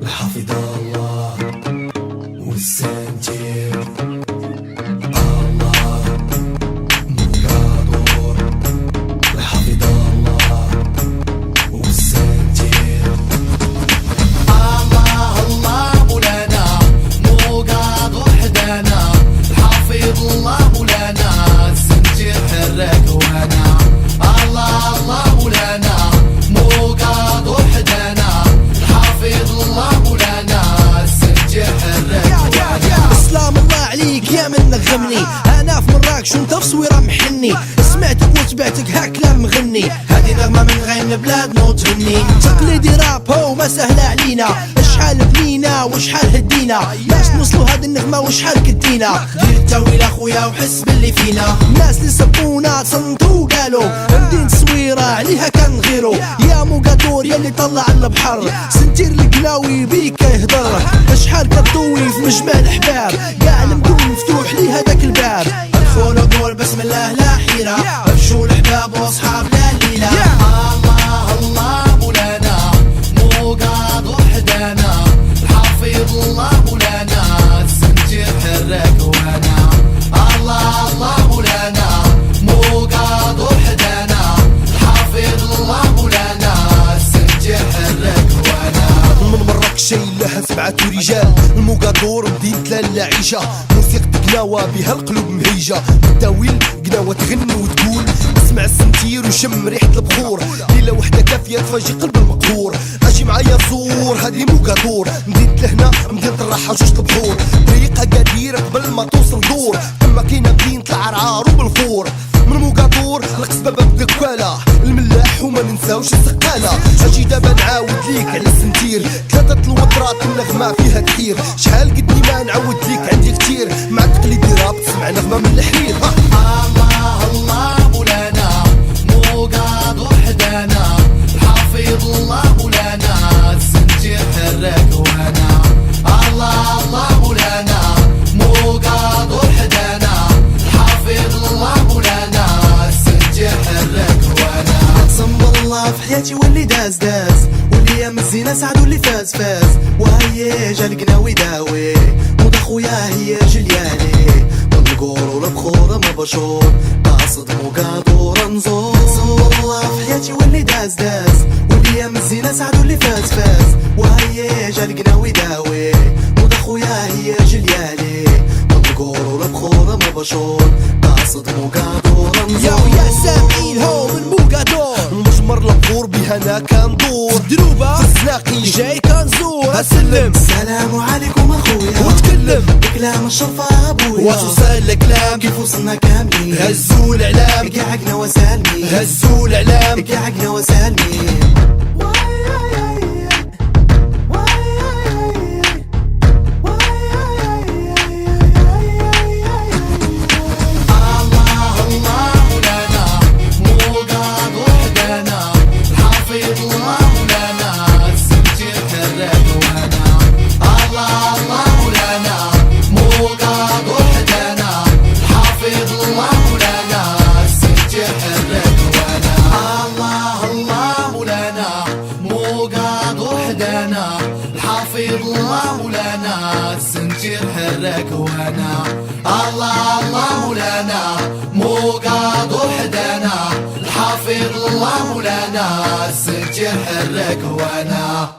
الحافظ الله والسنتير غمني انا في مراكش وانت في صويره محني، سمعتك وتبعتك ها كلام مغني، هادي نغمه من غير بلاد نو تغني، تقليدي راب هو ما سهل علينا، شحال بنينا وشحال هدينا، باش نوصلوا هاد النغمه وشحال كدينا، دير التاويل اخويا وحس باللي فينا، الناس اللي سبونا صنتو وقالوا مدينة صويره عليها كنغيرو، يا موغادور يا اللي طلع البحر، سنتير القناوي بيك يهضر، شحال كضوي في مجمع الاحباب، كاع المدن مفتوح لي هداك الباب، ادخلوا دور بسم الله لا حيره، مشوا الحباب واصحاب لا ليله، الله الله مولانا موغادور حدانا، الحافظ الله مولانا السنتير حرك وانا، الله الله مولانا موغادور حدانا، الحافظ الله مولانا السنتير حرك وانا، من مراكش لها 7 رجال، الموغادور مدينة لالا عيشة، موسيقى قناوة بها القلوب مهيجة، بالتاويل قناوة تغني وتقول اسمع السنتير وشم ريحة البخور، ليلة وحدة كافية تفاجئ قلب المقهور، اجي معايا زور هادي موغادور، مدينة لهنا مدينة الراحة جوج البحور، طريقها قديرة قبل ما توصل دور، تما كاينة مدينة العرعار وبالفور، من موغادور القصبة باب دكالة، الملاح وما ننساوش السقالة، اجي دابا نعاود ليك على السنتير، 3 الوطرات النغمة فيها تحير، شحال قدني ما نعاود ليك عندي كتير، مع تقليدي راب تسمع نغمة من الحرير، الله الله مولانا موغادور حدانا، الحافظ الله مولانا السنتير حرك وانا، الله الله مولانا موغادور حدانا، الحافظ الله مولانا السنتير حرك وانا، صنب الله في حياتي واللي داز واللي يا مزينة سعد واللي فاز وهي جا القناوي داوي، ودا خويا هي جليالي، ونقولوا البخور مبشور، قاصد موغادور نزور، صنب الله في حياتي واللي داز واللي يا مزينة سعد واللي فاز وهي جا القناوي داوي، ودا خويا هي جليالي، ونقولوا البخور مبشور، قاصد موغادور نزور، يا سامعين هو من موغادور، مجمر البخور بها انا كندور، دروبة الزلاقي جاي كنزور، اسلم السلام عليكم اخويا، وتكلم بكلام الشرفة ابويا، وتوصل الكلام كيف وصلنا كاملين، هزوا الاعلام كاع قناوة سالمين، هزوا الاعلام كاع قناوة سالمين، الحافظ الله مولانا السنتير حرك وانا، الله الله مولانا موغادور حدانا، الحافظ الله مولانا السنتير حرك وانا.